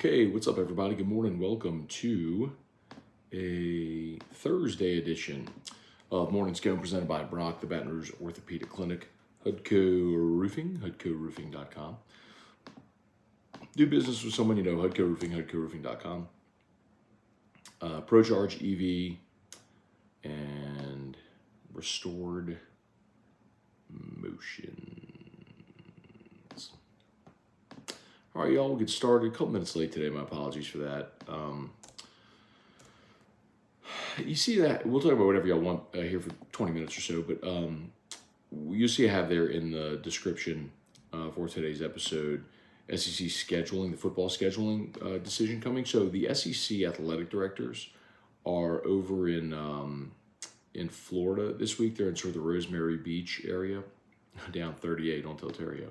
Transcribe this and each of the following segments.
Okay, what's up, everybody? Good morning. Welcome to a Thursday edition of Morning Scone presented by Brock, the Baton Rouge Orthopedic Clinic, Hudco Roofing, HudcoRoofing.com. Do business with someone you know, Hudco Roofing, HudcoRoofing.com. ProCharge EV and Restored Motion. All right, y'all, we'll get started. A couple minutes late today. My apologies for that. You see that, we'll talk about whatever y'all want here for 20 minutes or so, but you see I have there in the description for today's episode, SEC scheduling, the football scheduling decision coming. So the SEC athletic directors are over in Florida this week. They're in sort of the Rosemary Beach area, down 38 on Tiltario.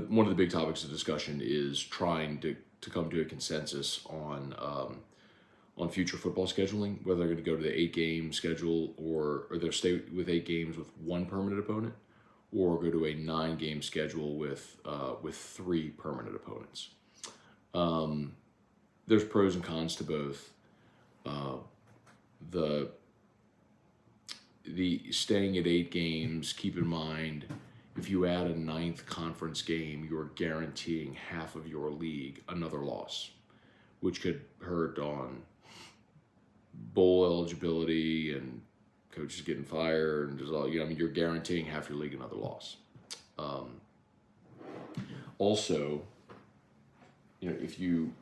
One of the big topics of discussion is trying to come to a consensus on future football scheduling, whether they're going to go to the 8-game schedule or they'll stay with 8 games with one permanent opponent, or go to a 9-game schedule with 3 permanent opponents. There's pros and cons to both. The staying at 8 games, keep in mind, if you add a 9th conference game, you're guaranteeing half of your league another loss, which could hurt on bowl eligibility and coaches getting fired and just all, you're guaranteeing half your league another loss. Also, if you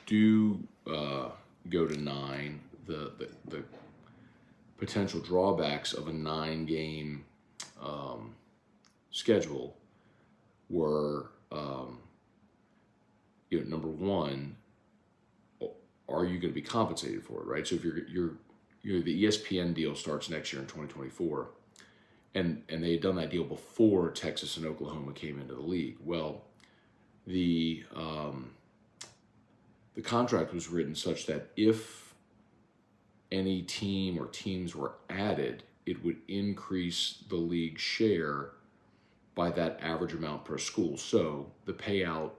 do go to 9, the potential drawbacks of a 9-game schedule were, number one, are you going to be compensated for it, right? So if you're the ESPN deal starts next year in 2024, and they had done that deal before Texas and Oklahoma came into the league. Well, the contract was written such that if any team or teams were added, it would increase the league share by that average amount per school. So the payout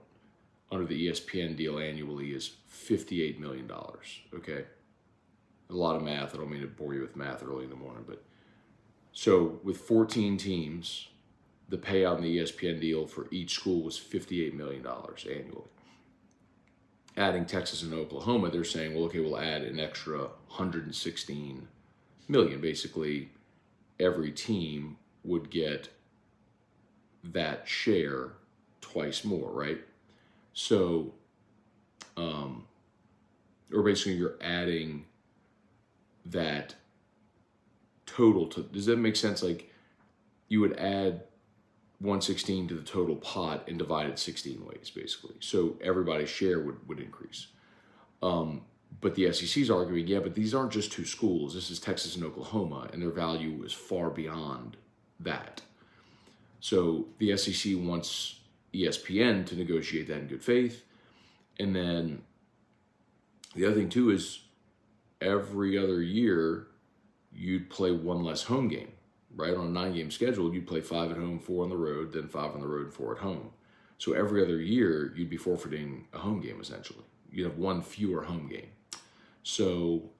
under the ESPN deal annually is $58 million, okay? A lot of math. I don't mean to bore you with math early in the morning, but so with 14 teams, the payout in the ESPN deal for each school was $58 million annually. Adding Texas and Oklahoma, they're saying, well, okay, we'll add an extra $116 million. Basically, every team would get that share twice more, right? So, or basically you're adding that total to, does that make sense? Like you would add 116 to the total pot and divide it 16 ways, basically. So everybody's share would increase. But the SEC's arguing, yeah, but these aren't just 2 schools. This is Texas and Oklahoma, and their value is far beyond that. So the SEC wants ESPN to negotiate that in good faith. And then the other thing, too, is every other year you'd play 1 less home game, right? On a 9-game schedule, you'd play 5 at home, 4 on the road, then 5 on the road, 4 at home. So every other year, you'd be forfeiting a home game, essentially. You'd have 1 fewer home game. So,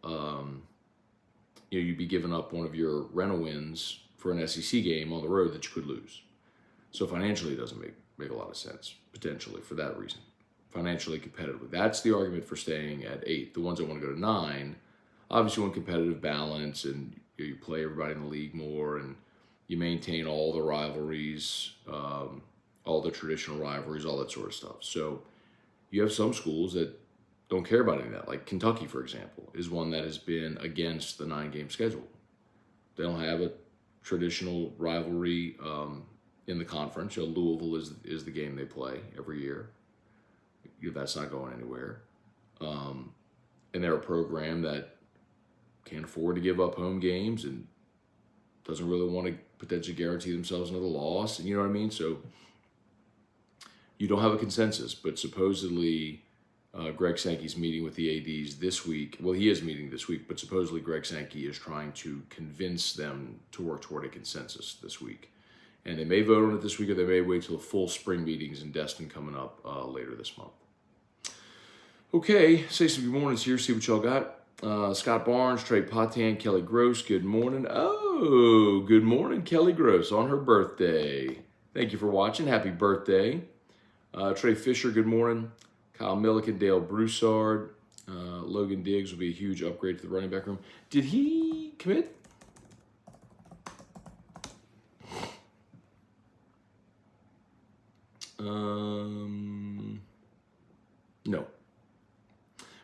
you'd be giving up one of your rental wins for an SEC game on the road that you could lose. So financially, it doesn't make a lot of sense, potentially, for that reason. Financially, competitively. That's the argument for staying at 8. The ones that want to go to 9, obviously want competitive balance, and you play everybody in the league more, and you maintain all the rivalries, all the traditional rivalries, all that sort of stuff. So you have some schools that don't care about any of that. Like Kentucky, for example, is one that has been against the 9-game schedule. They don't have a traditional rivalry in the conference. Louisville is the game they play every year. That's not going anywhere. And they're a program that can't afford to give up home games and doesn't really want to potentially guarantee themselves another loss. And you know what I mean? So you don't have a consensus, but supposedly Greg Sankey's meeting with the ADs this week. Well, he is meeting this week, but supposedly Greg Sankey is trying to convince them to work toward a consensus this week. And they may vote on it this week, or they may wait till the full spring meetings in Destin coming up later this month. Okay, say some good mornings here, see what y'all got. Scott Barnes, Trey Potan, Kelly Gross, good morning. Oh, good morning, Kelly Gross, on her birthday. Thank you for watching. Happy birthday. Trey Fisher, good morning. Kyle Milliken, Dale Broussard. Logan Diggs will be a huge upgrade to the running back room. Did he commit? No.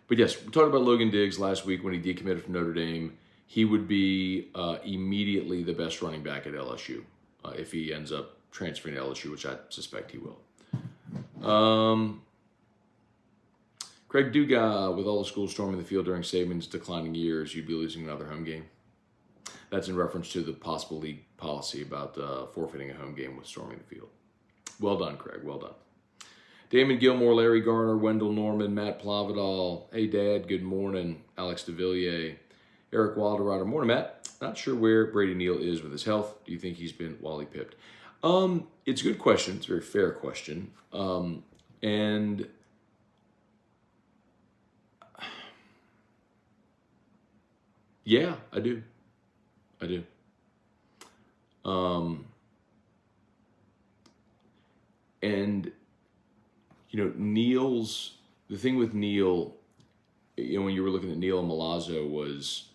But yes, we talked about Logan Diggs last week when he decommitted from Notre Dame. He would be immediately the best running back at LSU if he ends up transferring to LSU, which I suspect he will. Craig Duga, with all the schools storming the field during Saban's declining years, you'd be losing another home game. That's in reference to the possible league policy about forfeiting a home game with storming the field. Well done, Craig. Well done. Damon Gilmore, Larry Garner, Wendell Norman, Matt Plavidal. Hey, Dad. Good morning. Alex DeVilliers. Eric Wilderrider. Morning, Matt. Not sure where Brady Neal is with his health. Do you think he's been Wally pipped? It's a good question. It's a very fair question. And yeah, I do. And the thing with Neal, when you were looking at Neal and Milazzo was,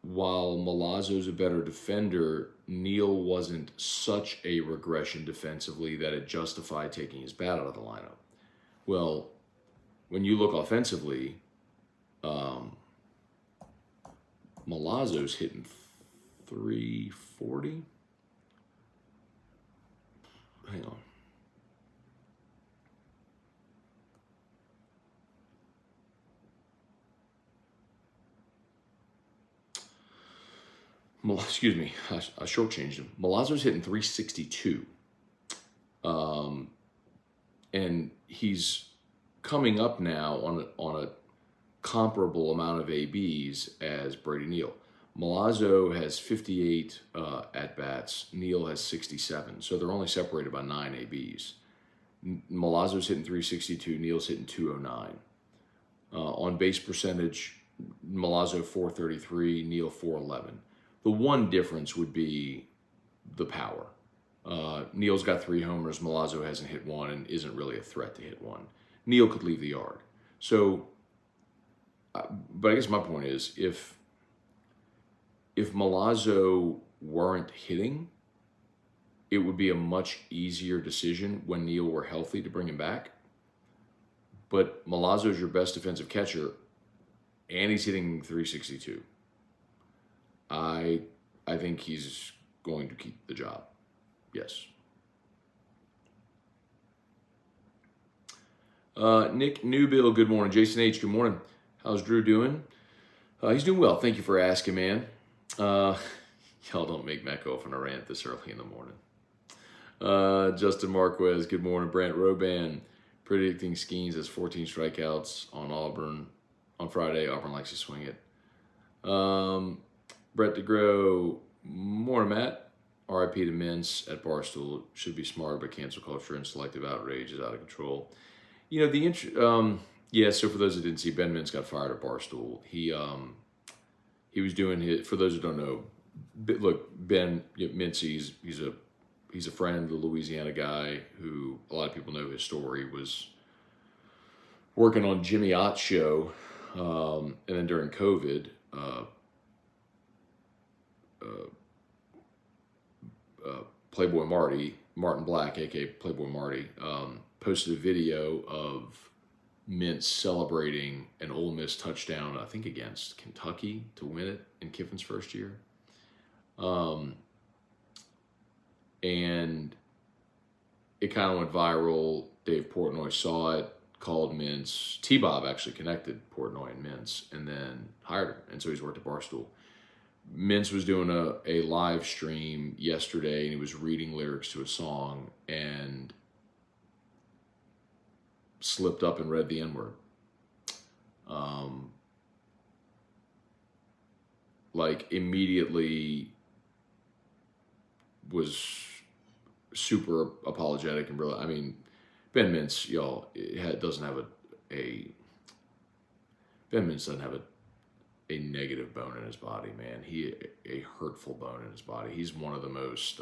while Milazzo's a better defender, Neal wasn't such a regression defensively that it justified taking his bat out of the lineup. Well, when you look offensively, Milazzo's hitting 340. Hang on. Excuse me, I shortchanged him. Milazzo's hitting 362. And he's coming up now on a comparable amount of ABs as Brady Neal. Milazzo has 58 at-bats. Neal has 67. So they're only separated by 9 ABs. Milazzo's hitting 362. Neal's hitting 209. On base percentage, Milazzo 433, Neal 411. The one difference would be the power. Neal's got 3 homers. Milazzo hasn't hit one and isn't really a threat to hit one. Neal could leave the yard. So, but I guess my point is, if Milazzo weren't hitting, it would be a much easier decision when Neal were healthy to bring him back. But Milazzo's your best defensive catcher, and he's hitting 362. I think he's going to keep the job. Yes. Nick Newbill, good morning. Jason H., good morning. How's Drew doing? He's doing well. Thank you for asking, man. Y'all don't make Matt go off on a rant this early in the morning. Justin Marquez, good morning. Brant Roban, predicting Skeens has 14 strikeouts on Auburn on Friday. Auburn likes to swing it. Brett DeGrow, morning, Matt. RIP to Mintz at Barstool. Should be smart, but cancel culture and selective outrage is out of control. So for those that didn't see, Ben Mintz got fired at Barstool. He was doing his, for those who don't know, look, Ben Mintz, he's a friend, the Louisiana guy who a lot of people know his story, was working on Jimmy Ott's show, and then during COVID, Playboy Martin Black, aka Playboy Marty, posted a video of Mintz celebrating an Ole Miss touchdown, I think against Kentucky, to win it in Kiffin's first year. And it kind of went viral. Dave Portnoy saw it, called Mintz. T-Bob actually connected Portnoy and Mintz and then hired him. And so he's worked at Barstool. Mintz was doing a live stream yesterday, and he was reading lyrics to a song, and slipped up and read the N-word. Like immediately was super apologetic and really, I mean, Ben Mintz, y'all, doesn't have Ben Mintz doesn't have a negative bone in his body, man. A hurtful bone in his body. He's one of the most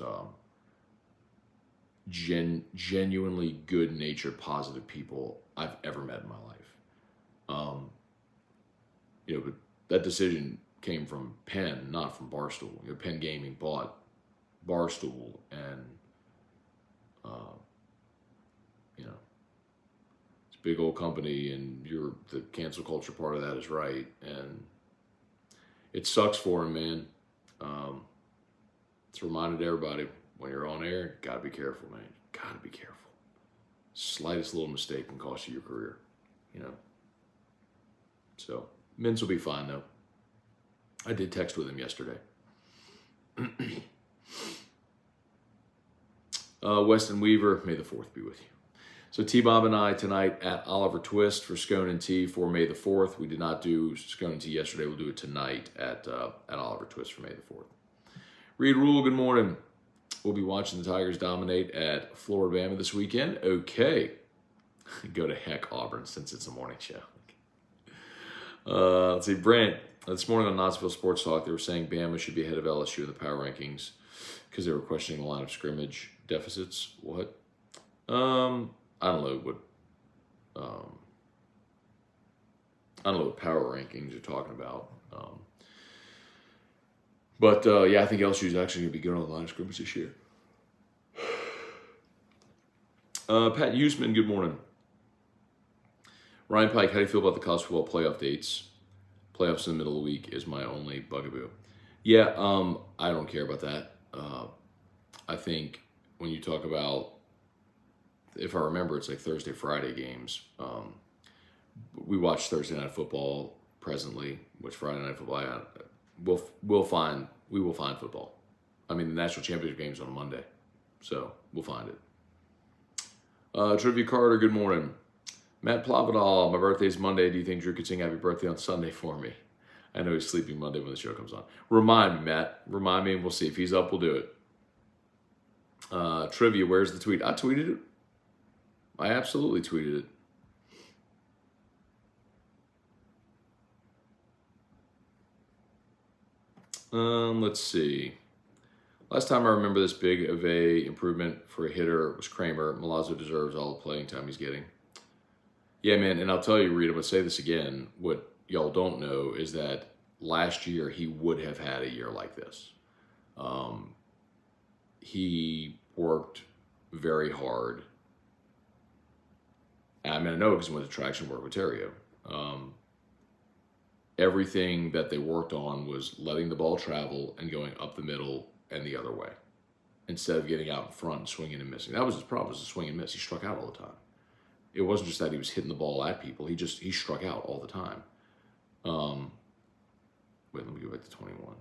genuinely good-natured, positive people I've ever met in my life. But that decision came from Penn, not from Barstool. Penn Gaming bought Barstool, and it's a big old company, and the cancel culture part of that is right, and it sucks for him, man. It's reminded everybody, when you're on air, gotta be careful, man. Gotta be careful. Slightest little mistake can cost you your career, So, Mintz will be fine, though. I did text with him yesterday. Weston Weaver, May the 4th be with you. So T-Bob and I tonight at Oliver Twist for Scone and Tea for May the 4th. We did not do Scone and Tea yesterday. We'll do it tonight at Oliver Twist for May the 4th. Reed Rule, good morning. We'll be watching the Tigers dominate at Florida Bama this weekend. Okay. Go to heck, Auburn, since it's a morning show. Let's see, Brent. This morning on Knoxville Sports Talk, they were saying Bama should be ahead of LSU in the power rankings because they were questioning the line of scrimmage deficits. What? I don't know what power rankings you're talking about. But I think LSU is actually going to be good on the line of scrimmage this year. Pat Usman, good morning. Ryan Pike, how do you feel about the college football playoff dates? Playoffs in the middle of the week is my only bugaboo. Yeah, I don't care about that. I think when you talk about, if I remember, it's like Thursday, Friday games. We watch Thursday Night Football presently, which Friday Night Football, we will find football. I mean, the national championship game's on Monday, so we'll find it. Trivia Carter, good morning. Matt Plavidal, my birthday's Monday. Do you think Drew could sing happy birthday on Sunday for me? I know he's sleeping Monday when the show comes on. Remind me, Matt. Remind me, and we'll see. If he's up, we'll do it. Trivia, where's the tweet? I tweeted it. I absolutely tweeted it. Let's see. Last time I remember this big of a improvement for a hitter was Kramer. Milazzo deserves all the playing time he's getting. Yeah, man, and I'll tell you, Reed, I'm going to say this again. What y'all don't know is that last year he would have had a year like this. He worked very hard. I mean, I know because he went to traction work with Terrio. Everything that they worked on was letting the ball travel and going up the middle and the other way instead of getting out in front and swinging and missing. That was his problem, was the swing and miss. He struck out all the time. It wasn't just that he was hitting the ball at people. He struck out all the time. Wait, let me go back to 21.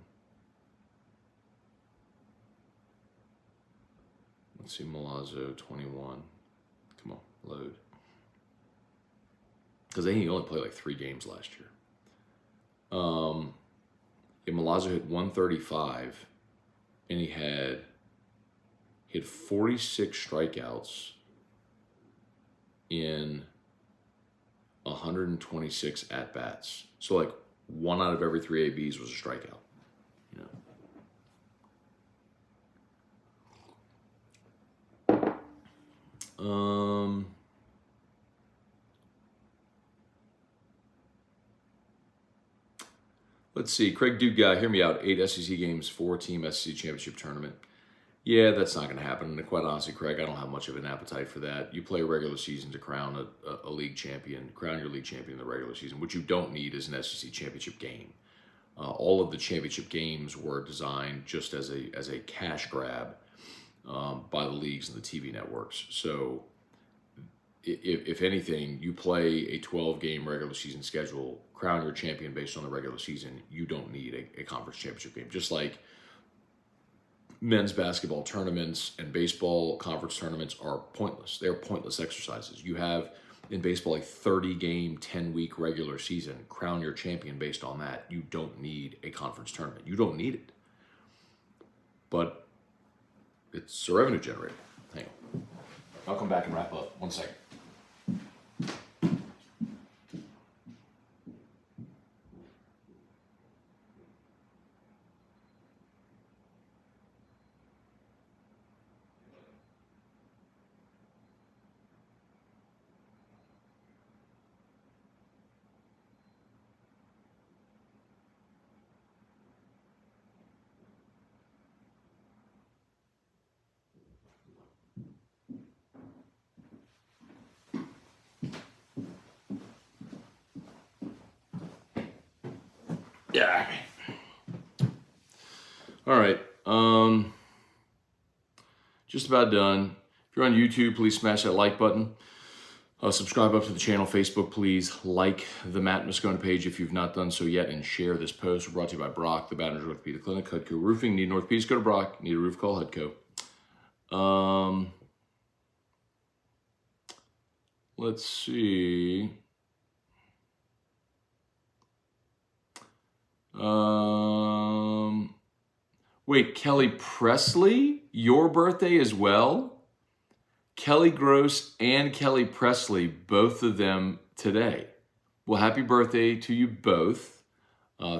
Let's see, Milazzo, 21. Come on, load. Because I think he only played like 3 games last year. Milazzo hit 135, and he had 46 strikeouts in 126 at-bats. So like 1 out of every 3 ABs was a strikeout. Let's see. Craig Duke guy, hear me out. 8 SEC games, 4-team SEC championship tournament. Yeah, that's not going to happen. And quite honestly, Craig, I don't have much of an appetite for that. You play a regular season to crown a league champion, crown your league champion in the regular season. What you don't need is an SEC championship game. All of the championship games were designed just as a cash grab by the leagues and the TV networks. So if anything, you play a 12-game regular season schedule, crown your champion based on the regular season. You don't need a conference championship game. Just like men's basketball tournaments and baseball conference tournaments are pointless. They're pointless exercises. You have in baseball a 30-game, 10-week regular season. Crown your champion based on that. You don't need a conference tournament. You don't need it. But it's a revenue generator. Hang on. I'll come back and wrap up. 1 second. Yeah. All right. Just about done. If you're on YouTube, please smash that like button. Subscribe up to the channel. Facebook, please like the Matt Moscone page if you've not done so yet, and share this post. We're brought to you by Brock, the Baton Rouge Orthopedic Clinic, Hudco Roofing. Need an orthopedist, go to Brock. Need a roof, call Hudco. Let's see. Wait, Kelly Presley, your birthday as well? Kelly Gross and Kelly Presley, both of them today. Well, happy birthday to you both.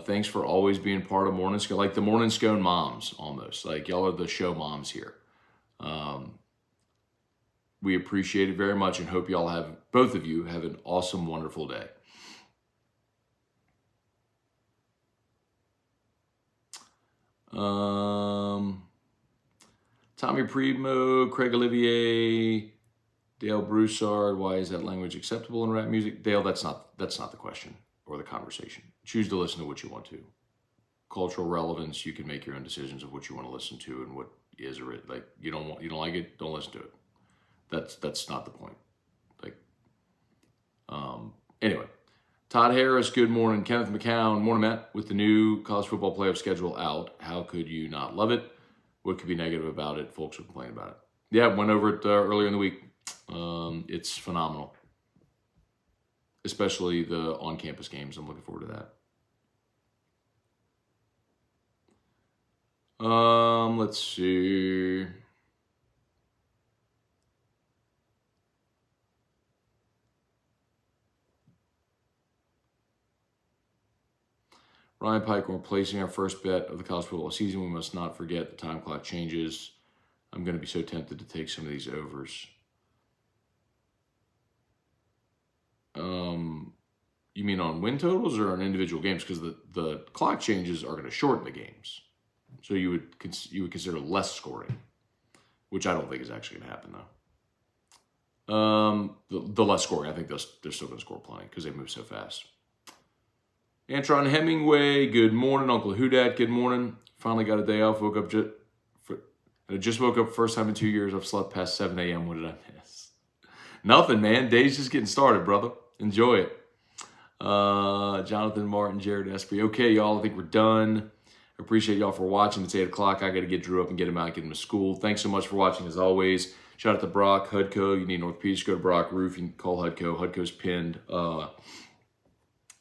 Thanks for always being part of Morning Scone, like the Morning Scone moms almost. Like y'all are the show moms here. We appreciate it very much and hope y'all have, both of you, have an awesome, wonderful day. Tommy Primo, Craig Olivier, Dale Broussard. Why is that language acceptable in rap music? Dale, that's not the question or the conversation. Choose to listen to what you want to. Cultural relevance, you can make your own decisions of what you want to listen to and what is or like you don't like it, don't listen to it. That's not the point. Like, anyway. Todd Harris, good morning. Kenneth McCown, morning, Matt. With the new college football playoff schedule out, how could you not love it? What could be negative about it? Folks will complain about it. Yeah, went over it earlier in the week. It's phenomenal, especially the on-campus games. I'm looking forward to that. Let's see. Ryan Pike, we're placing our first bet of the college football season. We must not forget the time clock changes. I'm going to be so tempted to take some of these overs. You mean on win totals or on individual games? Because the clock changes are going to shorten the games. So you would consider less scoring, which I don't think is actually going to happen, though. The less scoring, I think they're still going to score plenty because they move so fast. Antron Hemingway, good morning. Uncle Hudat, good morning. Finally got a day off. I just woke up first time in 2 years. I've slept past 7 a.m. What did I miss? Nothing, man. Day's just getting started, brother. Enjoy it. Jonathan Martin, Jared Espy. Okay, y'all, I think we're done. I appreciate y'all for watching. It's 8 o'clock. I got to get Drew up and get him out, get him to school. Thanks so much for watching, as always. Shout out to Brock, Hudco. You need an orthopedist, go to Brock Roof. You can call Hudco. Hudco's pinned.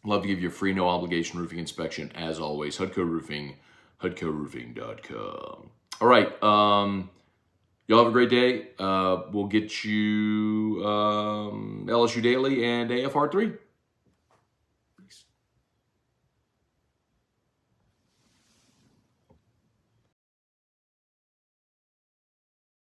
Love to give you a free, no obligation roofing inspection, as always. Hudco Roofing, HudcoRoofing.com. All right. Y'all have a great day. We'll get you LSU Daily and AFR3.